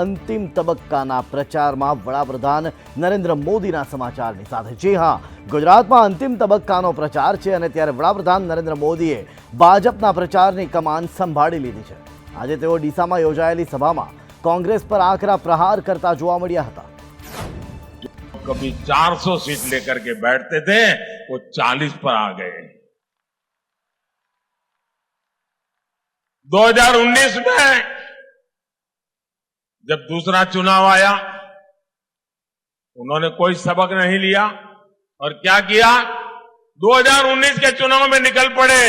અંતિમ તબક્કાના પ્રચારમાં વડાપ્રધાન નરેન્દ્ર મોદીના સમાચારની સાથે। જી હા, ગુજરાતમાં અંતિમ તબક્કાનો પ્રચાર છે અને ત્યારે વડાપ્રધાન નરેન્દ્ર મોદીએ ભાજપના પ્રચારની કમાન સંભાળી લીધી છે। આજે તેઓ ડીસામાં યોજાયેલી સભામાં કોંગ્રેસ પર આકરા પ્રહાર કરતા જોવા મળ્યા હતા। कभी 400 सीट लेकर के बैठते थे, वो 40 पर आ गए। 2019 में जब दूसरा चुनाव आया, उन्होंने कोई सबक नहीं लिया और क्या किया? 2019 के चुनाव में निकल पड़े,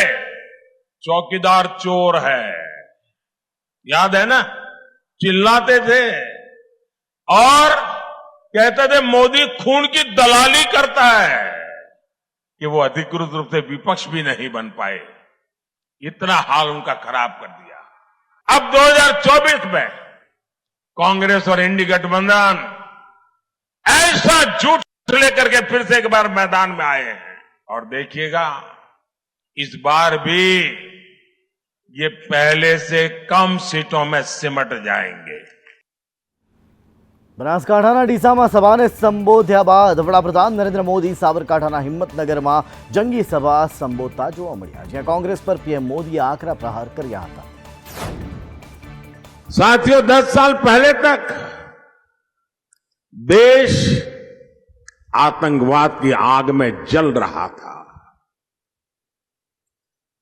चौकीदार चोर है, याद है ना? चिल्लाते थे और कहते थे मोदी खून की दलाली करता है, कि वो अधिकृत रूप से विपक्ष भी नहीं बन पाए। इतना हाल उनका खराब कर दिया। अब 2024 में कांग्रेस और इंडी गठबंधन ऐसा झूठ लेकर के फिर से एक बार मैदान में आए हैं और देखिएगा इस बार भी ये पहले से कम सीटों में सिमट जाएंगे। બનાસકાંઠાના ડીસામાં સભાને સંબોધ્યા બાદ વડાપ્રધાન નરેન્દ્ર મોદી સાબરકાંઠાના હિંમતનગરમાં જંગી સભા સંબોધતા જોવા મળ્યા, જ્યાં કોંગ્રેસ પર પીએમ મોદીએ આકરા પ્રહાર કર્યા હતા। साथियों, 10 साल पहले तक देश आतंकवाद की आग में जल रहा था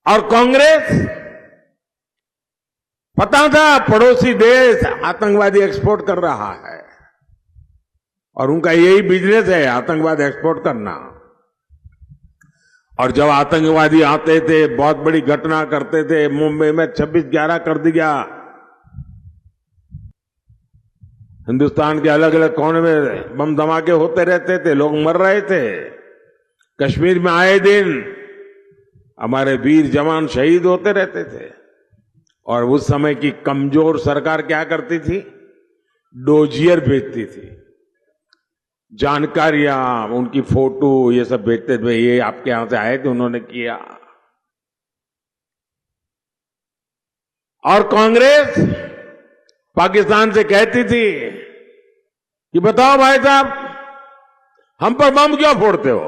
और कांग्रेस, पता था पड़ोसी देश आतंकवादी एक्सपोर्ट कर रहा है और उनका यही बिजनेस है, आतंकवाद एक्सपोर्ट करना। और जब आतंकवादी आते थे, बहुत बड़ी घटना करते थे, मुंबई में 26/11 कर दिया, हिंदुस्तान के अलग अलग कोने में बम धमाके होते रहते थे, लोग मर रहे थे। कश्मीर में आए दिन हमारे वीर जवान शहीद होते रहते थे और उस समय की कमजोर सरकार क्या करती थी? डोजियर भेजती थी, जानकारियां, उनकी फोटो, ये सब भेजते थे, ये आपके यहां से आए थे, उन्होंने किया। और कांग्रेस पाकिस्तान से कहती थी कि बताओ भाई साहब, हम पर बम क्यों फोड़ते हो?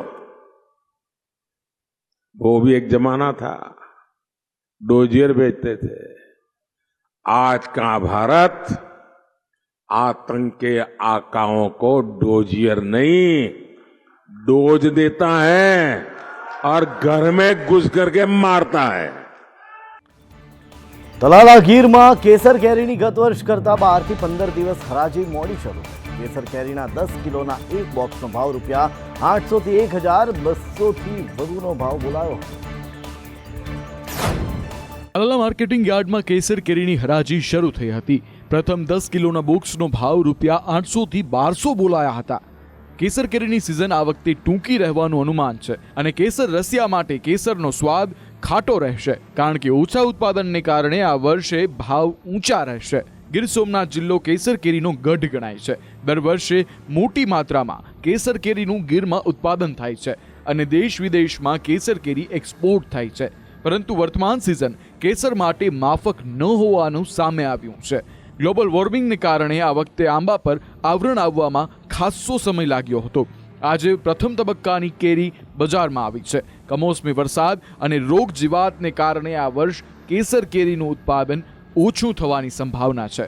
वो भी एक जमाना था, डोजियर भेजते थे। आज का भारत आतंक के आकाओं को डोजियर नहीं, डोज देता है और घर में घुस करके मारता है। તલાલા ગીરમાં કેસર કેરીની ગત વર્ષ કરતા 12 થી 15 દિવસ હરાજી મોડી શરૂ થઈ। કેસર કેરીના 10 કિલોના એક બોક્સનો ભાવ રૂપિયા 800 થી 1200 થી વધુનો ભાવ બોલાયો। તલાલા માર્કેટિંગ યાર્ડમાં કેસર કેરીની હરાજી શરૂ થઈ હતી। પ્રથમ 10 કિલોના બોક્સનો ભાવ રૂપિયા 800 થી 1200 બોલાયા હતા। કેસર કેરીની સિઝન આ વખતે ટૂંકી રહેવાનું અનુમાન છે અને કેસર રસિયા માટે કેસરનો સ્વાદ ખાટો રહેશે, કારણ કે ઓછા ઉત્પાદનને કારણે આ વર્ષે ભાવ ઊંચા રહેશે। ગીર સોમનાથ જિલ્લો કેસર કેરીનો ગઢ ગણાય છે। દર વર્ષે મોટી માત્રામાં કેસર કેરીનું ગીરમાં ઉત્પાદન થાય છે અને દેશ વિદેશમાં કેસર કેરી એક્સપોર્ટ થાય છે, પરંતુ વર્તમાન સિઝન કેસર માટે માફક ન હોવાનું સામે આવ્યું છે। ગ્લોબલ વોર્મિંગને કારણે આ વખતે આંબા પર આવરણ આવવામાં ખાસ્સો સમય લાગ્યો હતો। આજે પ્રથમ તબક્કાની કેરી બજારમાં આવી છે। કમોસમી વરસાદ અને રોગ જીવાતને કારણે આ વર્ષ કેસર કેરીનું ઉત્પાદન ઓછું થવાની સંભાવના છે।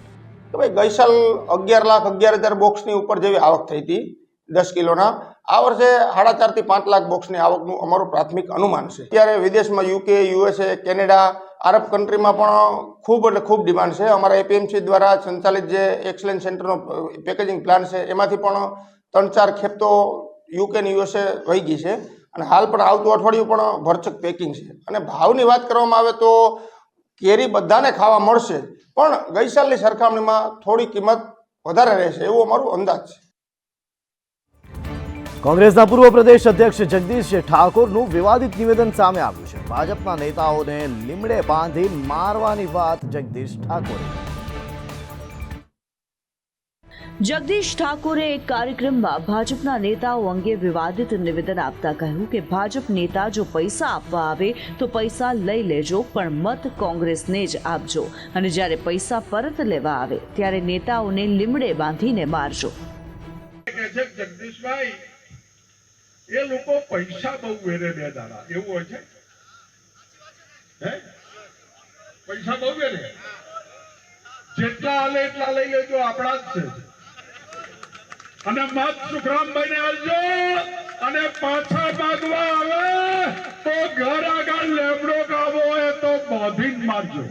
તો ભાઈ ગઈ સાલ 11,11,000 બોક્સની ઉપર જેવી આવક થઈ હતી 10 કિલોના। આ વર્ષે 4.5 થી 5 લાખ બોક્સની આવકનું અમારું પ્રાથમિક અનુમાન છે। ત્યારે વિદેશમાં યુકે, USA, કેનેડા, અરબ કન્ટ્રીમાં પણ ખૂબ એટલે ખૂબ ડિમાન્ડ છે। અમારા એપીએમસી દ્વારા સંચાલિત જે એક્સલેન્સ સેન્ટરનો પેકેજિંગ પ્લાન છે, એમાંથી પણ 3-4 ખેપ તો યુકે અને USA વહી ગઈ છે અને હાલ પણ આવતું અઠવાડિયું પણ ભરચક પેકિંગ છે। અને ભાવની વાત કરવામાં આવે તો કેરી બધાને ખાવા મળશે, પણ ગઈ સાલની સરખામણીમાં થોડી કિંમત વધારે રહેશે એવો અમારો અંદાજ છે। કોંગ્રેસના પૂર્વ પ્રદેશ અધ્યક્ષ જગદીશ ઠાકોરનું વિવાદિત નિવેદન સામે આવ્યું છે। ભાજપના નેતાઓને લીમડે બાંધી મારવાની વાત જગદીશ ઠાકોરે। જગદીશ ઠાકોરે એક કાર્યક્રમમાં ભાજપના નેતાઓ અંગે વિવાદિત નિવેદન આપતા કહ્યું કે ભાજપ નેતા જો પૈસા આપવા આવે તો પૈસા લઈ લેજો, પણ મત કોંગ્રેસને જ આપજો, અને જ્યારે પૈસા પરત લેવા આવે ત્યારે નેતાઓને લીમડે બાંધીને મારજો. જગદીશભાઈ, એ લોકો પૈસા બહુ વેરે બે દાડા એવું હોય છે, પૈસા બહુ વેરે, જેટલા હાલે એટલા લઈ લેજો, આપણા જ છે. અને મત સુખરામભાઈ ને આવજો, અને પાછા ભાગવા આવે તો ઘર આગળ લેબડો ગાવો હોય તો બાંધીને મારજો.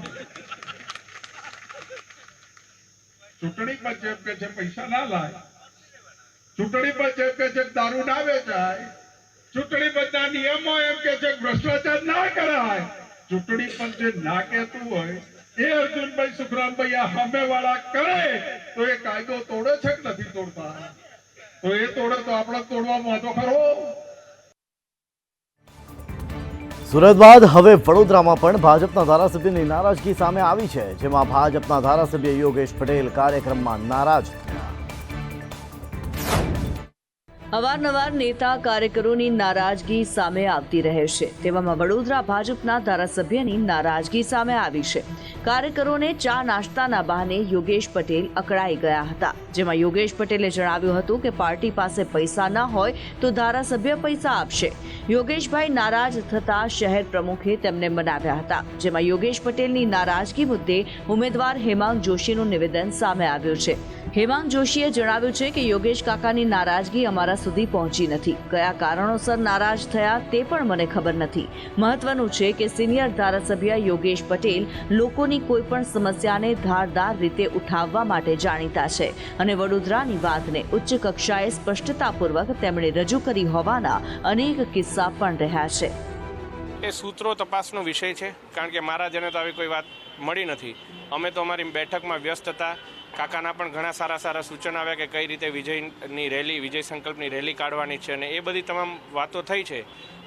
ચૂંટણી પર જેમ કે છે પૈસા ના લાય, ચૂંટણી પર જેમ કે છે દારૂ ના વેચાય, ચૂંટણી પંચના નિયમો એમ કે છે ભ્રષ્ટાચાર ના કરાય, ચૂંટણી પંચ જે ના કહેતું હોય એ અર્જુનભાઈ સુખરામભાઈ આ સામે વાળા કરે તો એ કાયદો તોડે છે કે નથી તોડતા? તો એ તોડે તો આપણે તોડવામાં હતો ખરો. સુરત બાદ હવે વડોદરામાં પણ ભાજપના ધારાસભ્યની નારાજગી સામે આવી છે, જેમાં ભાજપના ધારાસભ્ય યોગેશ પટેલ કાર્યક્રમમાં નારાજ થયા. અવારનવાર નેતા કાર્યકરોની નારાજગી સામે આવતી રહે છે, તેવામાં વડોદરા ભાજપના ધારાસભ્યની નારાજગી સામે આવી છે. કાર્યકરોને ચા નાસ્તાના બહાને યોગેશ પટેલ અકળાઈ ગયા હતા, જેમાં યોગેશ પટેલે જણાવ્યું હતું કે પાર્ટી પાસે પૈસા ન હોય તો ધારાસભ્ય પૈસા આપશે. યોગેશભાઈ નારાજ થતા શહેર પ્રમુખે તેમને મનાવ્યા હતા, જેમાં યોગેશ પટેલની નારાજગી મુદ્દે ઉમેદવાર હેમાંગ જોશીનું નિવેદન સામે આવ્યું છે. હેમાંગ જોશીએ જણાવ્યું છે કે યોગેશ કાકાની નારાજગી અમારા સુધી પહોંચી નથી. કયા કારણોસર નારાજ થયા તે પણ મને ખબર નથી. મહત્વનું છે કે સિનિયર ધારાસભ્ય યોગેશ પટેલ લોકોની કોઈ પણ સમસ્યાને ધારદાર રીતે ઉઠાવવા માટે જાણીતા છે, અને વડોદરાની વાતને ઉચ્ચ કક્ષાએ સ્પષ્ટતાપૂર્વક તેમણે રજૂ કરી હોવાના અનેક કિસ્સા પણ રહ્યા છે. એ સૂત્રો તપાસનો વિષય છે, કારણ કે મારા જને તો આવી કોઈ વાત મળી નથી. અમે તો અમારી બેઠકમાં વ્યસ્ત હતા. કાકાના પણ ઘણા સારા સૂચન આવ્યા કે કઈ રીતે વિજયની રેલી, વિજય સંકલ્પની રેલી કાઢવાની છે, અને એ બધી તમામ વાતો થઈ છે.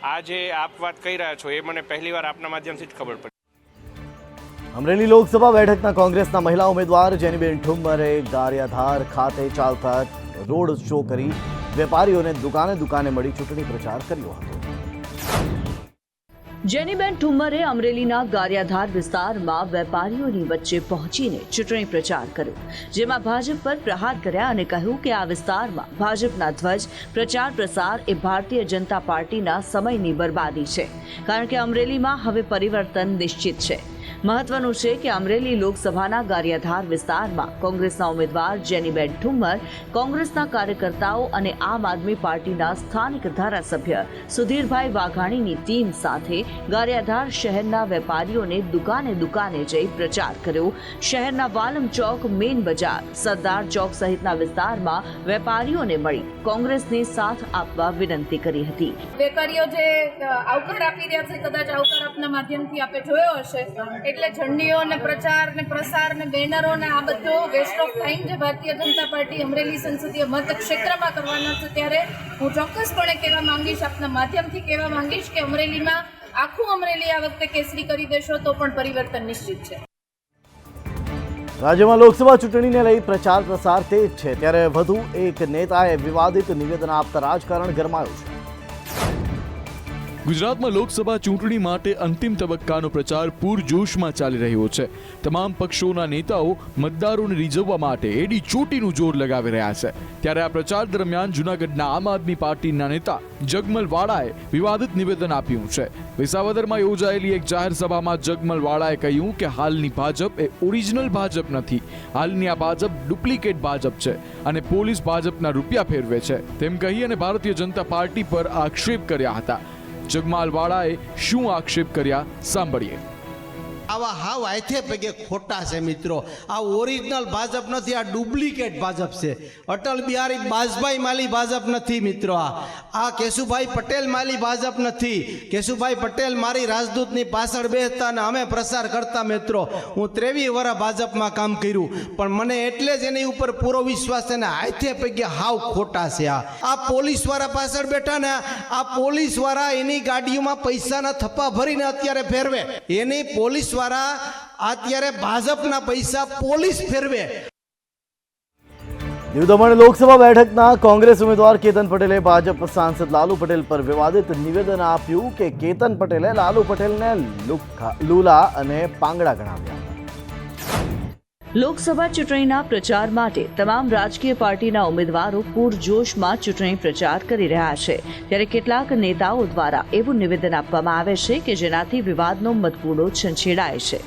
આ જે આપ વાત કહી રહ્યા છો એ મને પહેલીવાર આપના માધ્યમથી જ ખબર પડી. અમરેલી લોકસભા બેઠકના કોંગ્રેસના મહિલા ઉમેદવાર જેનીબેન ઠુમ્મરે ગારિયાધાર ખાતે ચાલતા રોડ શો કરી વેપારીઓને દુકાને મળી ચૂંટણી પ્રચાર કર્યો હતો. જેનીબેન ઠુમ્મરે અમરેલીના ગારિયાધાર વિસ્તારમાં વેપારીઓની વચ્ચે પહોંચીને ચૂંટણી પ્રચાર કર્યો, જેમાં ભાજપ પર પ્રહાર કર્યા અને કહ્યું કે આ વિસ્તારમાં ભાજપના ધ્વજ પ્રચાર પ્રસાર એ ભારતીય જનતા પાર્ટીના સમયની બરબાદી છે, કારણ કે અમરેલીમાં હવે પરિવર્તન નિશ્ચિત છે. મહત્વનું છે કે અમરેલી લોકસભાના ગારિયાધાર વિસ્તારમાં કોંગ્રેસના ઉમેદવાર જેનીબેન ઠુમ્મર કોંગ્રેસના કાર્યકર્તાઓ અને આમ આદમી પાર્ટીના સ્થાનિક ધારાસભ્ય સુધીરભાઈ વાઘાણીની ટીમ સાથે ગારિયાધાર શહેરના વેપારીઓને દુકાને જઈ પ્રચાર કર્યો. શહેરના વાલમ ચોક, મેન બજાર, સરદાર ચોક સહિતના વિસ્તારમાં વેપારીઓને મળી કોંગ્રેસને સાથ આપવા વિનંતી કરી હતી. વેપારીઓ જે આવકાર આપી રહ્યા છે, કદાચ આવકાર આપના માધ્યમથી આપે જોયો હશે, એટલે ઝંડીઓ ને પ્રચાર ને પ્રસાર ને બેનરો ને આ બધો વેસ્ટ ઓફ ટાઈમ જે ભારતીય જનતા પાર્ટી અમરેલી સંસદીય મતક્ષેત્રમાં કરવાના છે, ત્યારે હું ચોક્કસપણે કહેવા માંગીશ, આપના માધ્યમથી કહેવા માંગીશ કે અમરેલીમાં આખું અમરેલી આ વખતે કેસરી કરી દેશો તો પણ પરિવર્તન નિશ્ચિત છે. રાજ્યમાં લોકસભા ચૂંટણીને લઈ પ્રચાર પ્રસાર તેજ છે, ત્યારે વધુ એક નેતાએ વિવાદિત નિવેદન આપતા રાજકારણ ગરમાયું છે. ગુજરાતમાં લોકસભા ચૂંટણી માટે અંતિમ તબક્કાનો પ્રચાર પૂરજોશમાં ચાલી રહ્યો છે. તમામ પક્ષોના નેતાઓ મતદારોને રીઝવવા માટે એડી ચોટીનું જોર લગાવી રહ્યા છે. ત્યારે આ પ્રચાર દરમિયાન જૂનાગઢના આમ આદમી પાર્ટીના નેતા જગમલ વાળાએ વિવાદિત નિવેદન આપ્યું છે. વિસાવદરમાં યોજાયેલી એક જાહેર સભામાં જગમલ વાળાએ કહ્યું કે હાલની ભાજપ એ ઓરિજિનલ ભાજપ નથી. હાલની આ ભાજપ ડુપ્લિકેટ ભાજપ છે અને પોલીસ ભાજપના રૂપિયા ફેરવે છે, તેમ કહી અને ભારતીય જનતા પાર્ટી પર આક્ષેપ કર્યા હતા. જગમાલ વાળાએ શું આક્ષેપ કર્યા સાંભળીએ. આવા હાવ આથે પગે ખોટા છે મિત્રો. આ ઓરિજિનલ ભાજપ નથી, આ ડુપ્લિકેટ ભાજપ છે. અટલ બિહારી વાજપેયી માલી ભાજપ નથી મિત્રો. આ કેશુભાઈ પટેલ માલી ભાજપ નથી. કેશુભાઈ પટેલ મારી રાજદૂતની પાછળ બેસતા અને અમે પ્રસાર કરતા મિત્રો. હું 23 વર્ષ ભાજપમાં કામ કર્યું, પણ મને એટલે જ એની ઉપર પૂરો વિશ્વાસ છે ને આથે પગે હાવ ખોટા છે. આ પોલીસવાળા પાછળ બેઠા ને, આ પોલીસવાળા એની ગાડીઓમાં પૈસાના થપ્પા ભરીને અત્યારે ફેરવે. એની પોલીસ અત્યારે ભાજપના પૈસા પોલીસ ફેરવે. દીવ દમણ લોકસભા બેઠકના કોંગ્રેસ ઉમેદવાર કેતન પટેલે ભાજપ સાંસદ લાલુ પટેલ પર વિવાદિત નિવેદન આપ્યું કે કેતન પટેલે લાલુ પટેલને લૂલા અને પાંગડા ગણાવ્યા. લોકસભા ચૂંટણીના પ્રચાર માટે તમામ રાજકીય પાર્ટીના ઉમેદવારો પૂરજોશમાં ચૂંટણી પ્રચાર કરી રહ્યા છે, ત્યારે કેટલાક નેતાઓ દ્વારા એવું નિવેદન આપવામાં આવે છે કે જેનાથી વિવાદનો મતકૂડો છંછેડાય છે.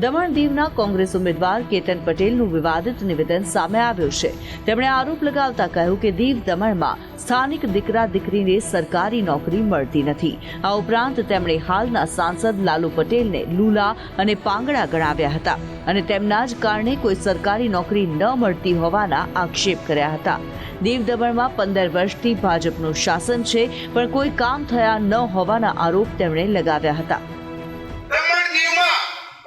દમણ દીવના કોંગ્રેસ ઉમેદવાર કેતન પટેલનું વિવાદિત નિવેદન સામે આવ્યું છે. તેમણે આરોપ લગાવતા કહ્યું કે દીવ દમણમાં સ્થાનિક દીકરા દીકરીને સરકારી નોકરી મળતી નથી. આ ઉપરાંત તેમણે હાલના સાંસદ લાલુ પટેલને લૂલા અને પાંગડા ગણાવ્યા હતા અને તેમના જ કારણે કોઈ સરકારી નોકરી ન મળતી હોવાના આક્ષેપ કર્યા હતા. દીવ દમણમાં 15 વર્ષથી ભાજપનું શાસન છે, પણ કોઈ કામ થયા ન હોવાના આરોપ તેમણે લગાવ્યા હતા.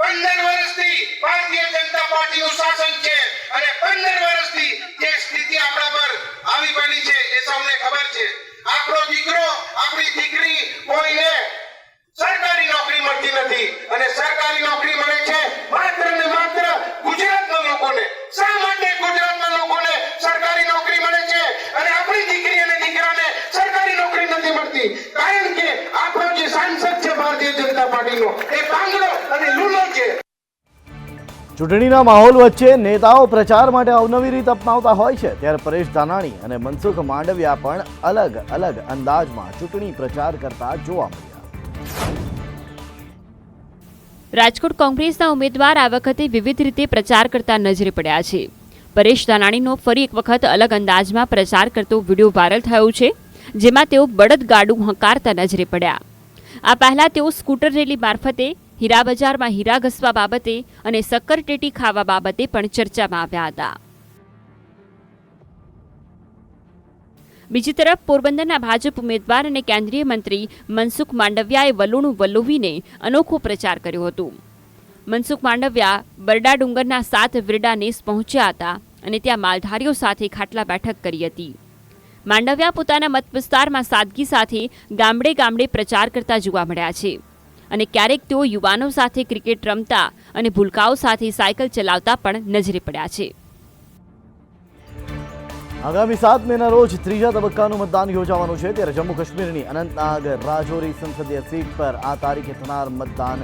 15 વર્ષથી ભારતીય જનતા પાર્ટીનું શાસન છે અને 15 વર્ષથી જે સ્થિતિ આપણા પર આવી પડી છે એ સૌને ખબર છે. આપણો દીકરો આપણી દીકરી કોઈને સરકારી નોકરી મળતી નથી અને સરકારી નોકરી મળે છે માત્ર ને માત્ર ગુજરાતના લોકોને. શા માટે ગુજરાતના લોકોને સરકારી નોકરી મળે છે અને આપણી દીકરી અને દીકરાને સરકારી નોકરી નથી મળતી? કારણ કે આપણો જે સાંસદ છે ભારતીય જનતા પાર્ટીનો એ પાંગડો અને લૂલો છે. ચૂંટણીના માહોલ વચ્ચે નેતાઓ પ્રચાર માટે અવનવી રીત અપનાવતા હોય છે, ત્યારે પરેશ ધાનાણી અને મનસુખ માંડવિયા પણ અલગ અલગ અંદાજમાં ચૂંટણી પ્રચાર કરતા જોવા મળ્યા. રાજકોટ કોંગ્રેસના ઉમેદવાર આ વખતે વિવિધ રીતે પ્રચાર કરતા નજરે પડ્યા છે. પરેશ ધાનાણીનો ફરી એક વખત અલગ અંદાજમાં પ્રચાર કરતો વિડીયો વાયરલ થયો છે, જેમાં તેઓ બળદગાડું હંકારતા નજરે પડ્યા. આ પહેલા તેઓ સ્કૂટર રેલી મારફતે હીરા બજારમાં હીરા ઘસવા બાબતે અને શક્કરટેટી ખાવા બાબતે પણ ચર્ચામાં આવ્યા હતા. બીજી તરફ પોરબંદરના ભાજપ ઉમેદવાર અને કેન્દ્રીય મંત્રી મનસુખ માંડવિયાએ વલોણું વલોવીને અનોખો પ્રચાર કર્યો હતો. મનસુખ માંડવિયા બરડા ડુંગરના 7 વિરડાનેસ પહોંચ્યા હતા અને ત્યાં માલધારીઓ સાથે ખાટલા બેઠક કરી હતી. માંડવિયા પોતાના મત વિસ્તારમાં સાદગી સાથે ગામડે ગામડે પ્રચાર કરતા જોવા મળ્યા છે અને ક્યારેક તેઓ યુવાનો સાથે ક્રિકેટ રમતા અને ભૂલકાઓ સાથે સાયકલ ચલાવતા પણ નજરે પડ્યા છે. આગામી 7 મેના રોજ ત્રીજા તબક્કાનું મતદાન યોજાવાનું છે, ત્યારે જમ્મુ કાશ્મીરની અનંતનાગ રાજૌરી સંસદીય સીટ પર આ તારીખે થનાર મતદાન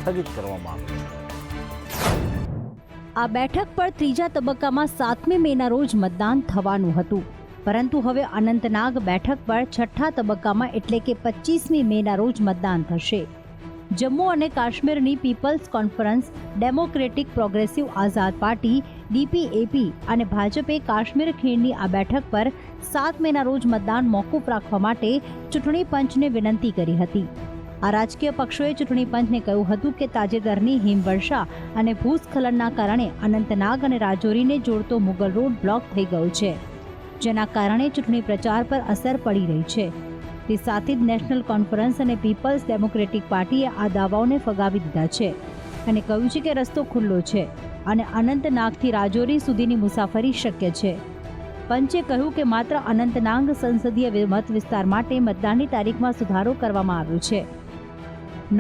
સ્થગિત કરવામાં આવ્યું છે. આ બેઠક પર ત્રીજા તબક્કામાં 7મી મેના રોજ મતદાન થવાનું હતું, પરંતુ હવે અનંતનાગ બેઠક પર છઠ્ઠા તબક્કામાં એટલે કે 25મી મેના રોજ મતદાન થશે. જમ્મુ અને કાશ્મીરની પીપલ્સ કોન્ફરન્સ, ડેમોક્રેટિક પ્રોગ્રેસિવ આઝાદ પાર્ટી DPAP અને ભાજપે કાશ્મીર ખીણની આ બેઠક પર 7 મેના રોજ મતદાન મોકૂફ રાખવા માટે ચૂંટણી પંચને વિનંતી કરી હતી. આ રાજકીય પક્ષોએ ચૂંટણી પંચને કહ્યું હતું કે તાજેતરની હિમવર્ષા અને ભૂસ્ખલનના કારણે અનંતનાગ અને રાજૌરીને જોડતો મુગલ રોડ બ્લોક થઈ ગયો છે, જેના કારણે ચૂંટણી પ્રચાર પર અસર પડી રહી છે. તે સાથે જ નેશનલ કોન્ફરન્સ અને પીપલ્સ ડેમોક્રેટિક પાર્ટીએ આ દાવાઓને ફગાવી દીધા છે અને કહ્યું છે કે રસ્તો ખુલ્લો છે અને અનંતનાગથી રાજૌરી સુધીની મુસાફરી શક્ય છે. પંચે કહ્યું કે માત્ર અનંતનાગ સંસદીય મત વિસ્તાર માટે મતદાનની તારીખમાં સુધારો કરવામાં આવ્યો છે.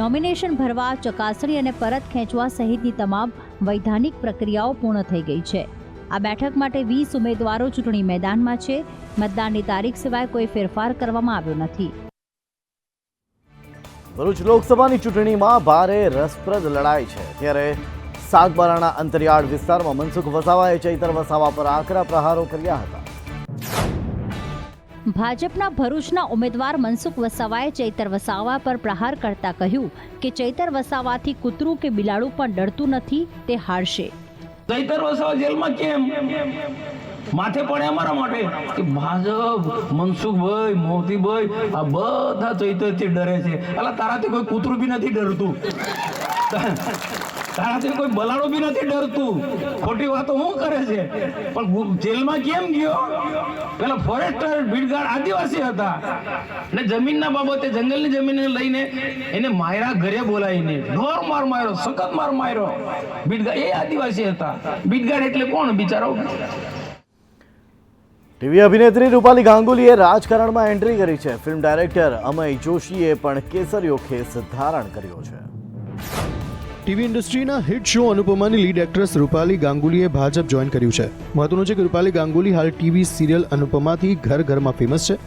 નોમિનેશન ભરવા, ચકાસણી અને પરત ખેંચવા સહિતની તમામ વૈધાનિક પ્રક્રિયાઓ પૂર્ણ થઈ ગઈ છે. આ બેઠક માટે 20 ઉમેદવારો ચૂંટણી મેદાનમાં છે. મતદાનની તારીખ સિવાય કોઈ ફેરફાર કરવામાં આવ્યો નથી. ભરૂચ લોકસભાની ચૂંટણીમાં ભારે રસપ્રદ લડાઈ છે, ત્યારે સાગબારાના અંતરિયાળ વિસ્તારમાં મનસુખ વસાવાએ ચૈતર વસાવા પર આકરા પ્રહારો કર્યા હતા. ભાજપના ભરૂચના ઉમેદવાર મનસુખ વસાવાએ ચૈતર વસાવા પર પ્રહાર કરતા કહ્યું કે ચૈતર વસાવાથી કૂતરું કે બિલાડું પણ ડરતું નથી, તે હારશે. ચૈતર વસાવા જેલમાં કેમ માથે પડે અમારા માટે કે ભાજપ, મનસુખભાઈ, મોતીભાઈ આ બધા ચૈતરથી ડરે છે. એટલે તારાથી કોઈ કૂતરું બી નથી ડરતું, તારાથી કોઈ બલાડો બી નથી ડરતું. ખોટી વાતો શું કરે છે? પણ જેલમાં કેમ ગયો? પેલા ફોરેસ્ટર ભીડગાડ આદિવાસી હતા ને જમીનના બાબતે જંગલની જમીનને લઈને એને માયરા ઘરે બોલાવીને ઢોર માર માર્યો, સખત માર માર્યો. ભીડગાડ એ આદિવાસી હતા. ભીડગાડ એટલે કોણ બિચારો? ટીવી અભિનેત્રી રૂપાલી ગાંગુલીએ રાજકારણમાં એન્ટ્રી કરી છે. ફિલ્મ ડાયરેક્ટર અમય જોશીએ પણ કેસરીયો ખેસ ધારણ કર્યો છે. ટીવી ઇન્ડસ્ટ્રીના હિટ શો અનુપમાની લીડ એક્ટ્રેસ રૂપાલી ગાંગુલીએ ભાજપ જોઈન કર્યું છે. મહત્વનું છે કે રૂપાલી ગાંગુલી હાલ ટીવી સિરિયલ અનુપમાથી ઘર ઘરમાં ફેમસ છે.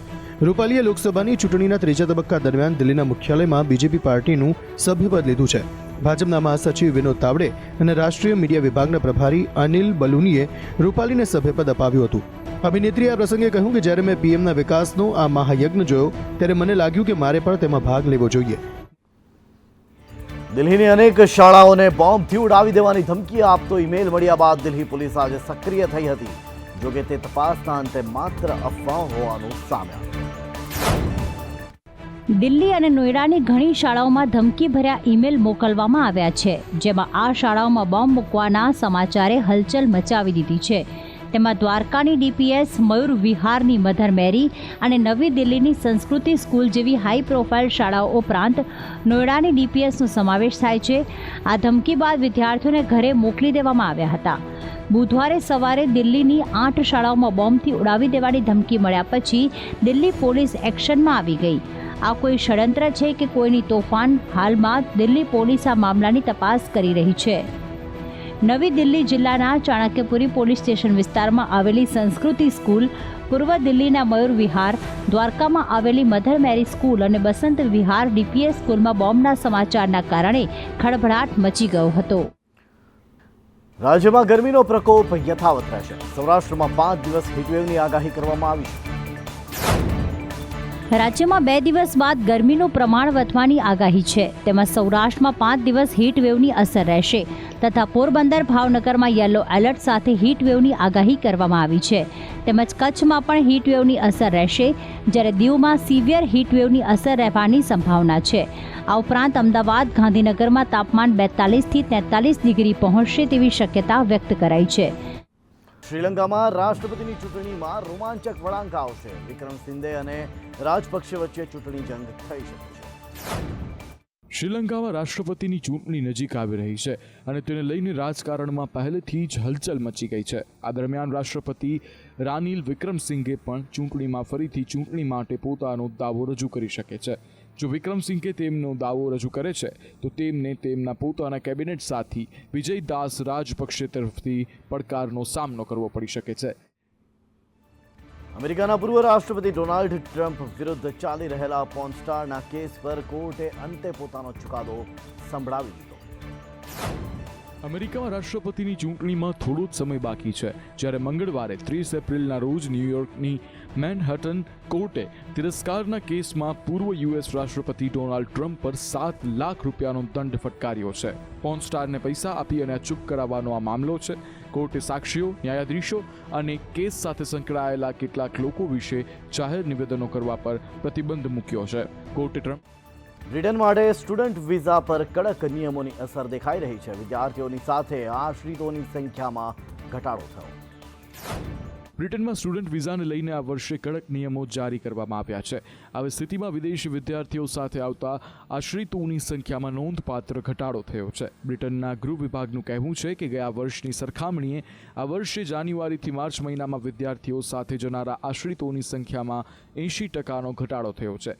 રૂપાલીએ લોકસભાની ચૂંટણીના ત્રીજા તબક્કા દરમિયાન દિલ્હીના મુખ્યાલયમાં બીજેપી પાર્ટીનું સભ્યપદ લીધું છે. ભાજપના મહાસચિવ વિનોદ તાવડે અને રાષ્ટ્રીય મીડિયા વિભાગના પ્રભારી અનિલ બલુનીએ રૂપાલીને સભ્યપદ અપાવ્યું હતું. અભિનેત્રીએ આ પ્રસંગે કહ્યું કે જ્યારે મેં પીએમના વિકાસનો આ મહાયજ્ઞ જોયો ત્યારે મને લાગ્યું કે મારે પણ તેમાં ભાગ લેવો જોઈએ. દિલ્હીની અનેક શાળાઓને બોમ્બથી ઉડાવી દેવાની ધમકી આપતો ઈમેલ મળ્યા બાદ દિલ્હી પોલીસ આજે સક્રિય થઈ હતી. જોકે તે તપાસના અંતે માત્ર અફવાઓ હોવાનું સામે આવ્યું. દિલ્હી અને નોઈડાની ઘણી શાળાઓમાં ધમકીભર્યા ઈમેલ મોકલવામાં આવ્યા છે, જેમાં આ શાળાઓમાં બોમ્બ મૂકવાના સમાચારે હલચલ મચાવી દીધી છે. તેમાં દ્વારકાની ડીપીએસ, મયુર વિહારની મધર મેરી અને નવી દિલ્હીની સંસ્કૃતિ સ્કૂલ જેવી હાઈ પ્રોફાઇલ શાળાઓ ઉપરાંત નોઈડાની ડીપીએસનો સમાવેશ થાય છે. આ ધમકી બાદ વિદ્યાર્થીઓને ઘરે મોકલી દેવામાં આવ્યા હતા. બુધવારે સવારે દિલ્હીની 8 શાળાઓમાં બોમ્બથી ઉડાવી દેવાની ધમકી મળ્યા પછી દિલ્હી પોલીસ એક્શનમાં આવી ગઈ. આ કોઈ ષડયંત્ર છે કે કોઈની તોફાન? હાલમાં દિલ્હી પોલીસ આ મામલાની તપાસ કરી રહી છે. નવી દિલ્હી જિલ્લાના ચાણક્યપુરી પોલીસ સ્ટેશન વિસ્તારમાં આવેલી સંસ્કૃતિ સ્કૂલ, પૂર્વ દિલ્હીના મયુર વિહાર, દ્વારકામાં આવેલી મધર મેરી સ્કૂલ અને બસંત વિહાર ડીપીએસ સ્કૂલમાં બોમ્બના સમાચારના કારણે ખળભળાટ મચી ગયો હતો. રાજ્યમાં ગરમીનો પ્રકોપ યથાવત રહેશે. સૌરાષ્ટ્રમાં 5 દિવસ હીટવેવની આગાહી કરવામાં આવી છે. રાજ્યમાં 2 દિવસ બાદ ગરમીનું પ્રમાણ વધવાની આગાહી છે. તેમાં સૌરાષ્ટ્રમાં 5 દિવસ હીટવેવની અસર રહેશે તથા પોરબંદર, ભાવનગરમાં યલો એલર્ટ સાથે હીટવેવની આગાહી કરવામાં આવી છે. તેમજ કચ્છમાં પણ હીટવેવની અસર રહેશે, જ્યારે દીવમાં સિવિયર હીટવેવની અસર રહેવાની સંભાવના છે. આ ઉપરાંત અમદાવાદ, ગાંધીનગરમાં તાપમાન 42 થી 43 ડિગ્રી પહોંચશે તેવી શક્યતા વ્યક્ત કરાઈ છે. શ્રીલંકામાં રાષ્ટ્રપતિની ચૂંટણીમાં રોમાંચક વળાંક આવશે. વિક્રમસિંઘે અને રાજપક્ષે વચ્ચે ચૂંટણી જંગ થઈ શકે છે. શ્રીલંકામાં રાષ્ટ્રપતિની ચૂંટણી નજીક આવી રહી છે અને તેને લઈને રાજકારણમાં પહેલેથી જ હલચલ મચી ગઈ છે. આ દરમિયાન રાષ્ટ્રપતિ રાનિલ વિક્રમસિંઘે પણ ચૂંટણીમાં ફરીથી ચૂંટણી માટે પોતાનો દાવો રજૂ કરી શકે છે. જો વિક્રમસિંઘે તેમનો દાવો રજૂ કરે છે તો તેમને તેમના પોતાના કેબિનેટ સાથી વિજયદાસ રાજપક્ષે તરફથી પડકારનો સામનો કરવો પડી શકે છે. અમેરિકાના પૂર્વ રાષ્ટ્રપતિ ડોનાલ્ડ ટ્રમ્પ વિરુદ્ધ ચાલી રહેલા પોર્ન સ્ટારના કેસ પર કોર્ટે અંતે પોતાનો ચુકાદો સંભળાવી દીધો. અમેરિકામાં રાષ્ટ્રપતિની ચૂંટણીમાં થોડો જ સમય બાકી છે, જ્યારે મંગળવારે 30 એપ્રિલના રોજ ન્યૂયોર્કની મેનહટન કોર્ટે તિરસ્કારના કેસમાં પૂર્વ યુએસ રાષ્ટ્રપતિ ડોનાલ્ડ ટ્રમ્પ પર $7 લાખ રૂપિયાનો દંડ ફટકાર્યો છે. પોર્ન સ્ટારને પૈસા આપી અને ચૂપ કરાવવાનો આ મામલો છે. કોર્ટે સાક્ષીઓ, ન્યાયાધીશો અને કેસ સાથે સંકળાયેલા કેટલાક લોકો વિશે જાહેર નિવેદનો કરવા પર પ્રતિબંધ મૂક્યો છે. કોર્ટે ટ્રમ્પ બ્રિટન માટે સ્ટુડન્ટ વિઝા પર કડક નિયમોની અસર દેખાઈ રહી છે. વિદ્યાર્થીઓની સાથે આશ્રિતોની સંખ્યામાં ઘટાડો થયો. બ્રિટનમાં સ્ટુડન્ટ વિઝાને લઈને આ વર્ષે કડક નિયમો જારી કરવામાં આવ્યા છે. આવી સ્થિતિમાં વિદેશી વિદ્યાર્થીઓ સાથે આવતા આશ્રિતોની સંખ્યામાં નોંધપાત્ર ઘટાડો થયો છે. બ્રિટનના ગૃહ વિભાગનું કહેવું છે કે ગયા વર્ષની સરખામણીએ આ વર્ષે જાન્યુઆરીથી માર્ચ મહિનામાં વિદ્યાર્થીઓ સાથે જનારા આશ્રિતોની સંખ્યામાં 80% ઘટાડો થયો છે.